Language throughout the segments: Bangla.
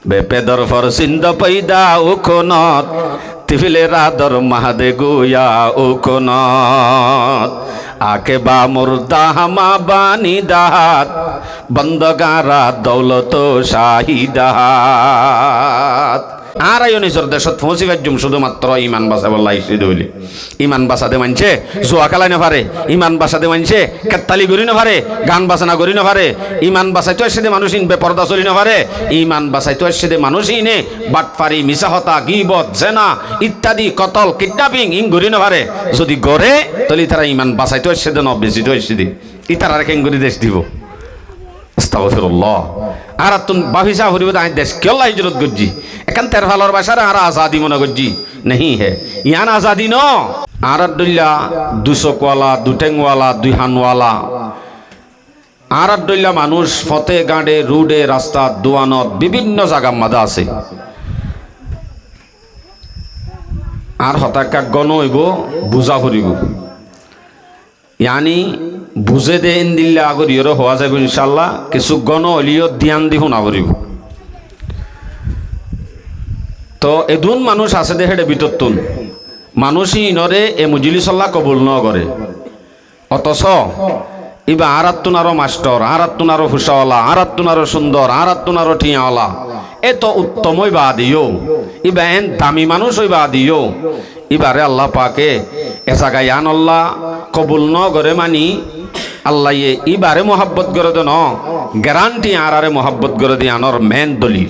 বেপেদর ফর সিন্ধ পৈদা উখনত তিফিলে রাদর মাহাদে গুয়া উখনত আকে বা মুর্দা হামা বানি দাহাত বন্দগারা দৌলত শাহিদাত। আর আইও নিজের দেশত পৌঁছি পাইজুম শুধুমাত্র ইমান বাঁচা বল্লা ইসিদ হইলে। ইমান বাঁচাতে মানছে জুয়া খেলাই না পারে, ইমান বাঁচাতে মানছে কেত্তালি করি না পারে, গান বাজনা করি না পারে। ইমান বাঁচাইতো আসছে মানুষ ইন বেপরদা চলি না পারে। ইমান বাঁচাইতো আসছে মানুষ ইনে বাটফারি মিসাহতা গিবত জেনা ইত্যাদি কতল কিডন্যাপিং ইন করি না পারে। যদি গড়ে তাহলে তারা ইমান বাঁচাইতো আসছে ন বেশি তো আসছে ইতারা কেন করে দেশ দিব। আস্তাগফিরুল্লাহ। আর তুন বাফিসা হরিব আই দেশ কেলা হিজরত গজ্জি এখান তের ভালোর বাসার আর আজাদি মনে গজ্জি নেই হে ইয়ান আজাদি ন। আর দইলা দুচকওয়ালা দুটেংওয়ালা দুই হানওয়ালা আর দইলা মানুষ ফতে গাঁডে রুডে রাস্তা দোয়ানত বিভিন্ন জায়গা মাদা আছে। আর হতাকা গণ হইব বুঝা ফুরিব ইয়ানি বুঝে দে এন দিল্লা আগর ইয়েরও হওয়া যাবে ইনশাল্লাহ। কিছু গণ হলিও ধ্যান দি শুনা করিব। তো এদুন মানুষ আছে দে হেডে বিতরতুন মানুষই ইনরে এ মুজিলিসল্লাহ কবুল ন করে। অথচ ইবা আরাত্তুন আরো মাস্টর, আরাত্তুন আরো হুসাওয়ালা, আরাত্তুন আরো সুন্দর, আরাত্তুন আরো টিয়াওয়ালা, এ তো উত্তম হইবা দিও। ইবা এন দামি মানুষ হইবা দিও। ইবারে আল্লাহ পাকে এসাগা ইয়ান আল্লাহ কবুল ন করে মানি আল্লাহ ইবারে মোহাব্বত করে দেন গ্যারান্টি আরে মোহাব্বত করে দিয়ে আনর মেন দলিল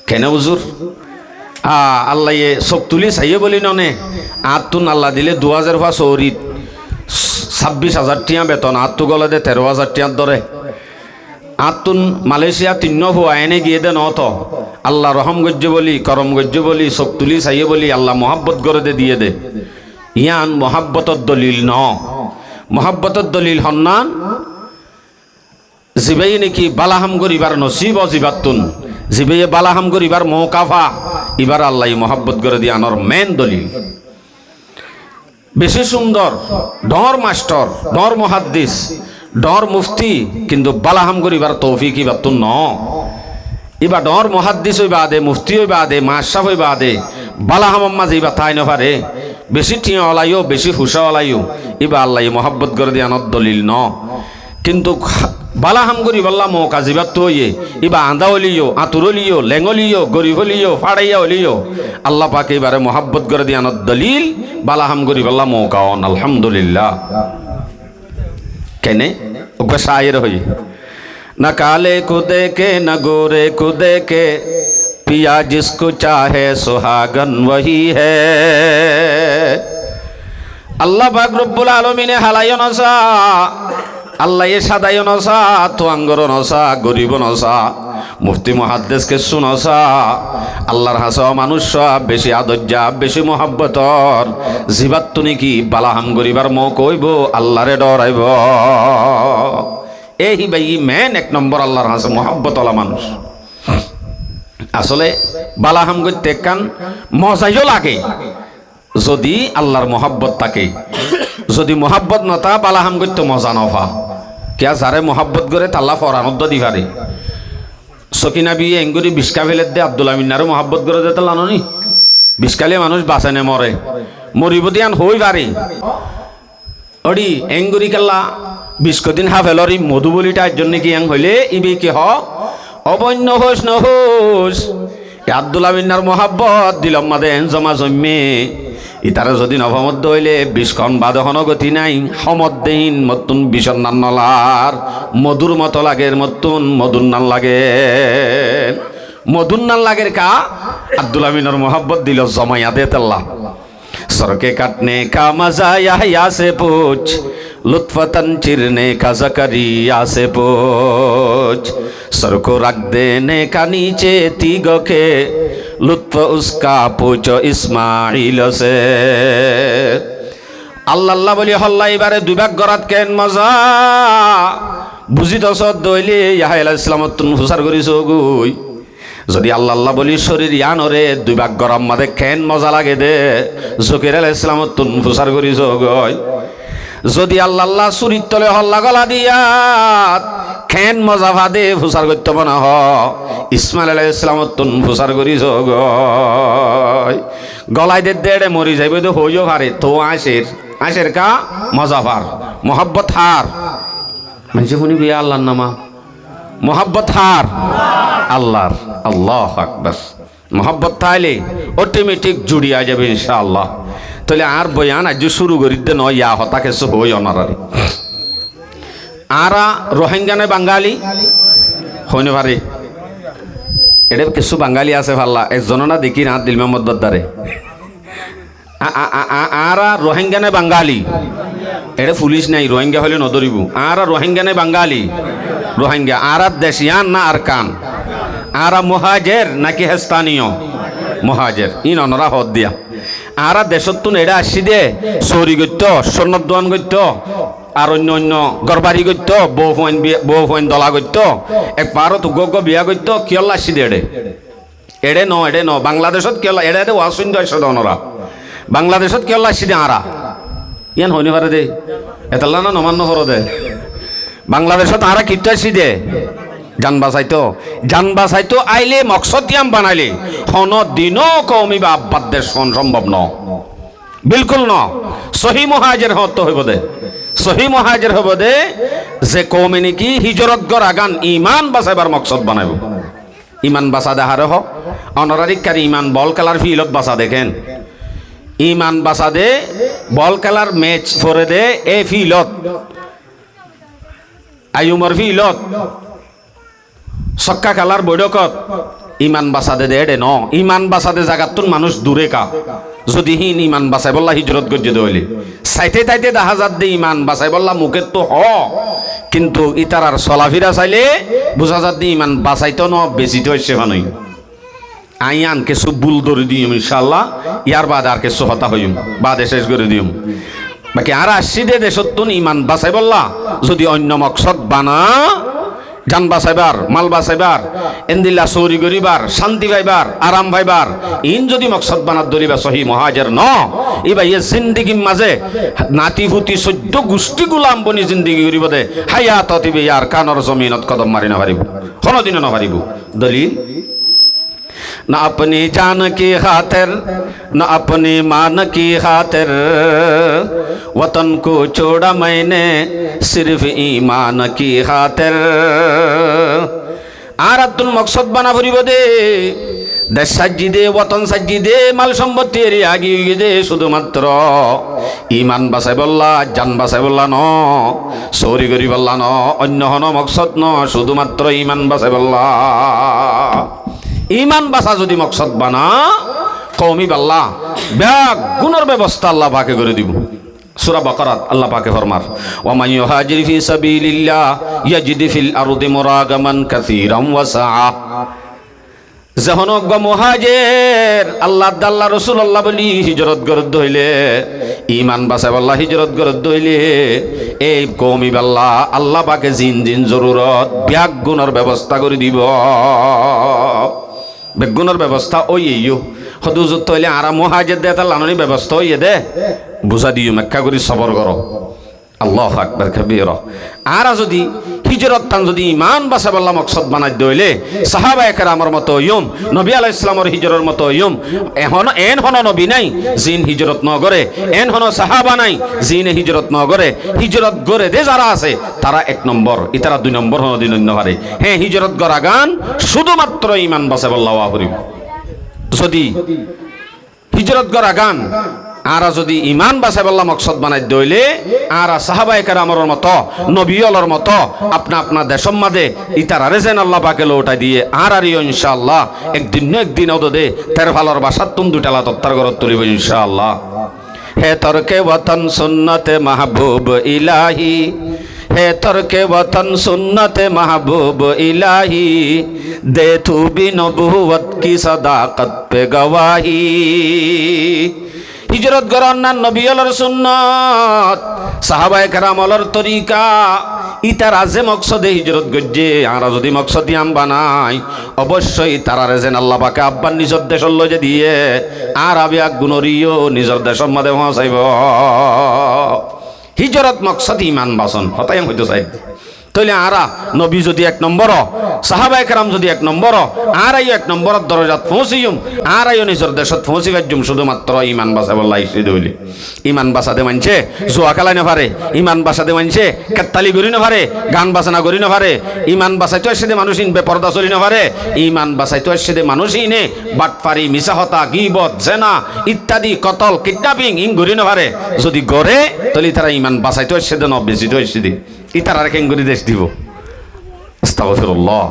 কেন হুজুর আল্লাহ চোখ তুলি চাইয়ে বলি ননে আতুন আল্লাহ দিলে 2000 চৌরিত 26,000 টিয়া বেতন আতু গলে দে 13,000 টিয়ার দরে আতুন মালয়েশিয়া 3 ভুয়া এনে গিয়ে দে নত আল্লাহ রহম গজ্য বলি করম গজ্য বলি চোখ তুলি চাইয়ে বলি আল্লাহ মোহাব্বত করে দে দিয়ে দে। ইয়ান মোহাব্বতর দলিল ন। মোহাব্বতর দলিল হন্নান জিবাই নাকি বালাহাম করিবার নসিব জিবাতুন জিবাইয়ে বালাহাম করিবার মৌকাফা এবার আল্লাহ মোহাব্বত করে দিয়ে আনর মেন দলিল। বেশি সুন্দর ডর মাস্টার ডর মুহাদ্দিস ডর মুফতি কিন্তু বালাহাম করিবার তৌফিক ইবাতুন ন। এবার ডর মুহাদ্দিস হইবা দে মুফতি হইবা দে মাশরাফ হইবা দে বালাহাম মাঝে ইবা তাই না পারে বেশি টিয়া ওলাইও বেশি ফুসা ওলাইও এবার আল্লাহ মোহাব্বত করে দিয়ে আনর দলিল ন। কিন্তু বালাহাম করি বললা মৌকা জিবাত হইয়ে ইবা আন্দা হলিও আতুর হলিও লেঙলিও গরিব হলিও ফাড়াইয়া হলিও আল্লাহ পাকে এবারে মোহাব্বত করে দিয়ে আনর দলিল বালাহাম করি বললা মৌকা অন আলহামদুলিল্লাহ। কেনে ওকে শায়ের হই না কালে কুদে কে না গোরে কুদে কে পিয়া জিসকো চাহে সোহাগন वही है। আল্লাহ পাক রব্বুল আলামিনে হালাইও নসা আল্লাহ এ সাদাইও নসা তো আঙ্গর নসা গরিব নসা মুফতি মুহাদ্দিসকে শুনসা আল্লাহর হাসা মানুষ বেশি আদর্যা বেশি মোহাব্বতর জিবাত তুনি কি বালাহাম গরিবার মৌ কইব আল্লাহরে ডরাইব। এই ভাই মেন এক নম্বর আল্লাহর হাসা মোহাব্বতওয়ালা মানুষ। আসলে বালাহাম করতে কান মজাইও লাগে যদি আল্লাহর মোহাব্বত থাকে। যদি মোহাব্বত নতা বালাহাম করতে মজা নফা কিয়া যারে মোহাব্বত করে তাল্লা ফরানদ্দ দিভারে সকিনা বিয়ে এঙ্গুরি বিস্কা ফেলের দে আব্দুল আমিনারও মোহাব্বত করে দে তাল্লা ননি বিস্কালে মানুষ বাঁচে নে মরে মরিব দিয়ান হই পারে অডি এঙ্গুরি কাল্লা বিস্কদিন হাফেলর ই মধু বলিটার জন্য কি এং হইলে ইবি কি হ অবন্য হোস নহোস আব্দুল আমিনার মোহাব্বত দিলম মাদে জমা জন্মে ইতারে যদি নভমধ্য হইলে বিষখন বাদহন গতি নাই সমদ্দেহীন মতুন বিষণ নান নলার মধুর মতো লাগের মতুন মধুর নান লাগে মধুর নান লাগের কা আব্দুল আমিনের মোহাব্বত দিল জমাইয়া দে তেল্লা সরকে কাটনে কা মজা ইয়া সে পুছ लुत्फतन चिरने का ज़करिया से पूछ सर को रख देने का नीचे तीगो के लुत्फ उसका पूछो इस्माइल से। আল্লাহ আল্লাহ বলি হল্লা এবারে দুইভাগ গরাত কেন মজা বুঝি তো সদ দইলে ইয়াহিয়া আলাইহিস সালাম তুন ফুসার করিস গুই যদি আল্লাহ আল্লাহ বলি শরীর ইয়ানরে দুইভাগ গরম মাদে কেন মজা লাগে দে জকির আলাইহিস সালাম তুন ফুসার করিস গই যদি আল্লাহ আল্লাহ চুরির তলে হল্লা গলা দিয়া খেন মজা ভাদে ফুসার করতে না হ ইসমাইল আলাইহিস সালামত তুন ফুসার করি যোগ গলায় দে দেড়ে মরি যাইবে তো হইও হারে তো আশের কা মজা ভার মোহাব্বত হার মানে শুনিবি আল্লাহর নামা মোহাব্বত হার আল্লাহর আল্লাহ আকবার মোহাব্বত তাইলে অটোমেটিক জুড়িয়া যাবে ইনশাআল্লাহ তাহলে আর বয়ান আজ শুরু করি দে নয় ইয়া হতা কিছু হই অনারারে আরা রোহিঙ্গানে বাঙালি হইনে পারে এটা কিছু বাঙালি আছে ভাল্লা একজন না দেখি না দিল মোহাম্মদ বদ্দারে আরা রোহিঙ্গানে বাঙালি এটা পুলিশ নাই রোহিঙ্গা হলে নদরিব আরা রোহিঙ্গানে বাঙালি রোহিঙ্গা আরা দেশিয়ান না আর কান আরা মুহাজের নাকি স্থানীয় মুহাজের ইন অনরা হদ দিয়া আরা দেশতুন এটা আসি দে চৌরি গত্য স্বর্ণদোয়ান গত্য আর অন্য অন্য গরবারি গত্য বউ ফইন দলা গত্য এক পারত গগ বিয়া গত্য কিয়ল আসি দে এড়ে ন বাংলাদেশত কিয়ল এড়ে দে ওয়াসুন দয় সদনরা বাংলাদেশত কিয়ল আসি দে আরা ইয়ান হইনি পারে দে এতাল্লা না নমান্য হর দে বাংলাদেশত আরা কিটা আসি দে জান বাঁচাইতো আইলে মকসদিয়াম বানাইলে হন দিনও কমি বা আব্বাদ দেশ সম্ভব ন বিলকুল ন সহি মুহাজির হতে হইব দে সহি মুহাজির হইব দে যে কমে নাকি হিজরত গর আগান ইমান বাঁচাইবার মকসদ বানাইব ইমান বাঁচা দেহারে হ অনারারিক কারি ইমান বল খেলার ফিলত বাঁচা দেখেন ইমান বাঁচা দে বল খেলার ম্যাচ ফরে দে এ ফিলত আয়ুমর ফিলত সক্কা খেলার বৈঠকত ইমান বাঁচাদে দে এডে ন ইমান বাঁচাদে জাগাতুন মানুষ দূরে কা যদি হিন ইমান বাঁচাই বললা হিজরত গজ্জে দইলে চাইতে তাইতে দেখা যাত দে ইমান বাঁচাই বললা মুখের তো হ কিন্তু ইতারার চলাফিরা চাইলে বুঝা যাত দে ইমান বাঁচাইতো ন বেশিতে হচ্ছে ভানই আইয়ান কিছু বুল ধরে দিম ইনশাল্লাহ ইয়ার বাদ আর কিছু হতা হইম বাদে শেষ করে দিম বাকি আর আসছি দে দেশতুন ইমান বাঁচাই বললা যদি অন্য মকসদ বানা জান বাঁচাইবার মাল বাঁচাইবার এন্দিল্লা চৌরি করিবার শান্তি পাইবার আরাম পাইবার ইন যদি মকসদ বানাত ধরিবা সহি মুহাজির ন ইবা ইয়ে জিন্দিগির মাঝে নাতি ফুটি 14 গোষ্ঠী গুলাম বনি জিন্দিগি করিব দে হায়াত অতিবে ইয়ার কানর জমিনত কদম মারি না পারিব কোনদিনও না পারিব দলিল ना अपनी जान की खातिर न अपनी मान की खातिर वतन को छोड़ा मैंने सिर्फ ईमान की खातिर আর আব্দুল মকসদ বানা ফুরিব দে দেশ সাজি দে ওতন সাজি দে মাল সম্পত্তি এর আগিয়ে দে শুধুমাত্র ইমান বাঁচাই বললা জান বাঁচাই বললা ন চৌরি করি বললা ন অন্য হন মকসদ ন শুধুমাত্র ইমান বাঁচাই বললা ইমান বাঁচা যদি মকসদ বানা কওমি বাল্লা ব্যাগ গুণের ব্যবস্থা আল্লাহ পাকে করে দিব সূরা বাকারাত আল্লাহ পাকে ফরমার ওয়া মান ইউহাজির ফি সাবিলিল্লাহ ইয়াজিদ ফিল আরদি মুরাগামান কাসীরাম ওয়া সাআ যখন মুহাজির আল্লাহ রাসূলুল্লাহ বলি হিজরত করতে হইলে ইমান বাঁচাই বললা হিজরত করতে হইলে এই কওমি বাল্লা আল্লাহ পাকে জিন জরুরত ব্যাগ গুণের ব্যবস্থা করে দিব বেগুনের ব্যবস্থা ওই হদুজত হইলে আরা মুহাজির দে তার লাননি ব্যবস্থা হইয়ে দে বুঝা দিও মেক্কা করি সবর করো আল্লাহু আকবার কবীরা আর যদি হিজরত তান যদি ইমান বাঁচা বললা মকসদ বানাই দইলে সাহাবায়ে কেরামের মতো ইয়ম নবী আলাইহিস সালামের হিজরতের মতো ইয়ম এন হন নবী নাই জিন হিজরত ন করে এন হন সাহাবা নাই জিনে হিজরত ন করে হিজরত করে দে যারা আছে তারা এক নম্বর ইতারা দুই নম্বর হন দিন অন্য হারে হ্যাঁ হিজরত করা গান শুধুমাত্র ইমান বাঁচা বললা ওয়া করিব যদি হিজরত করা গান আর যদি ইমান বাঁচাই বললা মকসদ বানাই দইলে আর সাহাবায়ে কেরামের মতো নবীর মতো আপনা আপনা দেশের মাঝে ইতারারে যেন আল্লাহ পাকে লৌটাই দিয়ে আর ইনশাআল্লাহ একদিন ওদে তের ভালোর বাসার তুম দুটালা তত্তার ঘরত তুলিব ইনশাআল্লাহ হে তরকে ওয়াতন সুন্নতে মাহবুব ইলাহি হে তরকে ওয়াতন সুন্নতে মাহবুব ইলাহি দে তু বি নবুয়ত কি সাদাকত পে গওয়াহি হিজরত গরান্নার নবীর সুন্নত সাহাবায়ে কেরামর তরিকা ইতার আজে মকসদে হিজরত গজ্জে আর যদি মকসদি আম বানাই অবশ্যই তারারে যেন আল্লাহ পাকে আব্বার নিজের দেশর লজে দিয়ে আর আবি এক গুণরিও নিজের দেশের মধ্যে পৌঁছাইব হিজরত মকসদ ইমান বাসন হতাই হইতো চাই তইলে আরা নবী যদি 1 নম্বর সাহাবায়ে কেরাম যদি 1 নম্বর আরাইও 1 নম্বরের দরজাত পৌঁছিম আরাইও নিজের দেশত পৌঁছি পাইম শুধুমাত্র ইমান বাঁচাবার লাইছি দইলে ইমান বাঁচাতে মানছে জুয়া খেলাই না পারে ইমান বাঁচাতে মানছে কেত্তালি করি না পারে গান বাজনা করি না পারে ইমান বাঁচাইতে আসছে মানুষ ইন বেপরদা চলি না পারে ইমান বাঁচাইতে আসছে মানুষ ইনে বাটপারি মিছাহতা গীবত জেনা ইত্যাদি কতল কিডন্যাপিং ইন করি না পারে যদি গড়ে তলি তারা ইমান বাঁচাইতে আসছে ন বেশি তো আসছে দি ইতার আর কেঙ্গুরি দেশ দিব আস্তাগফিরুল্লাহ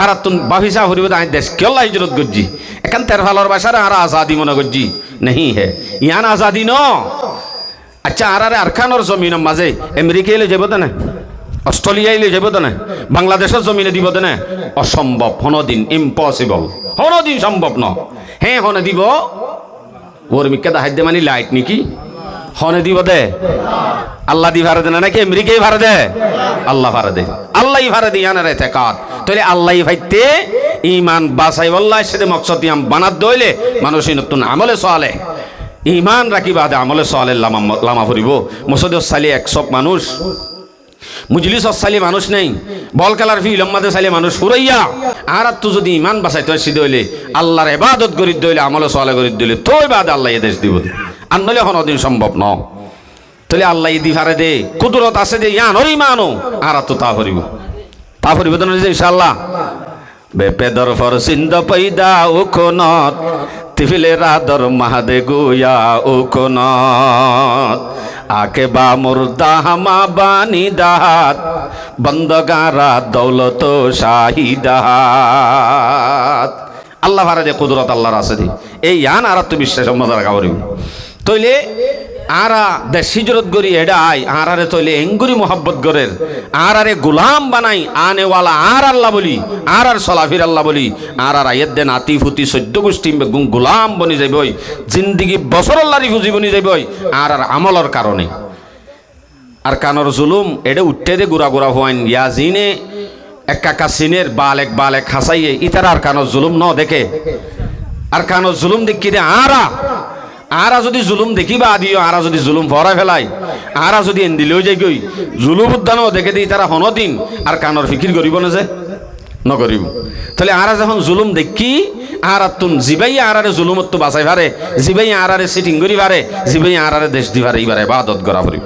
আর তুন বাহিসা হরিব আই দেশ কেলা হিজরত গজ্জি এখান তের ভালোর বাসার আর আজাদি মনে গজ্জি নেহি হে ইয়ান আজাদি ন আচ্ছা আর আরখানোর জমিন মাঝে আমেরিকা এলে যাব না অস্ট্রেলিয়া এলে যাব না বাংলাদেশের জমিনে দিব না অসম্ভব হনদিন ইম্পসিবল হনদিন সম্ভব ন হ্যাঁ হনে দিব ওর মিকে দাহাই দে মানে লাইট নাকি হনে দিব দে আল্লাহ দি ভারে দে না নাকি আমেরিকাই ভারে দে আল্লাহ ভারে দে আল্লাহই ভারে দি ইয়ানের এতেকাদ তাহলে আল্লাহই ভাইতে ইমান বাসাই আল্লাহ সাথে মকসদ ইয়াম বানাত দইলে মানুষই নতুন আমলে চলে ইমান রাখি বাদে আমলে চলে লামা ফুরিব মসজিদ চালি 100 মানুষ মুজলিস চালি মানুষ নেই বল খেলার ফিল্ম মাঝে চাইলে মানুষ ফুরাইয়া আর তো যদি ইমান বাসাইতে সিদ্ধ হইলে আল্লাহর ইবাদত করি দইলে আমলে চলে করি দিলে তোই বাদে আল্লাহ এদেশ দিব আর নইলে কোনোদিন সম্ভব ন তাহলে আল্লাহ দি ভারে দে কুদরত আছে দে ইয়ান হরি মানো আর তো তা করিব তো না ইনশাআল্লাহ বেপেদর ফর সিন্ধ পয়দা ও কোনত তিফিলে রাদর মাহাদে গুয়া ও কোনত আকে বা মুর্দা হামা বানি দাহাত বন্দগারা দৌলত শাহিদাত আল্লাহ ভারে দে কুদরত আল্লাহর আছে দি এই ইয়ান আর তো বিশ্বাস সম্বন্ধে রাখা করিব তইলে আরা দেশ হিজরত করি এডাই আরারে তৈলে এঙ্গুরি মোহাব্বত গরের আরারে গোলাম বানাই আনেওয়ালা আর আল্লাহ বলি আর সলাফির আল্লাহ বলি আর আয়ের দে নাতি ফুতি 14 গোষ্ঠী গোলাম বনি যাইবই জিন্দিগি বছর আল্লাহরি ফুজি বনি যাইবই আর আমলর কারণে আর কানর জুলুম এডে উঠতে দে গুড়া গুড়া হওয়াইন ইয়াজিনে একা সিনের বালেক হাসাইয়ে ইতার আর কানর জুলুম ন দেখে আর কানর জুলুম দেখি দে আরা যদি জুলুম দেখিবা দিও আরা যদি জুলুম ভরা ফেলাই আরা যদি এন্দিলেও যাই গই জুলুম উদ্যানও দেখে দিই তারা হনদিন আর কানর ফিকির করিব না যে নকরিব তাহলে আরা যখন জুলুম দেখি আর তুন জিবাই আরারে জুলুমত বাঁচাই পারে জিবাই আরারে সিটিং করি পারে জিবাই আরারে দেশ দি পারে এবারে ইবাদত করা পড়িব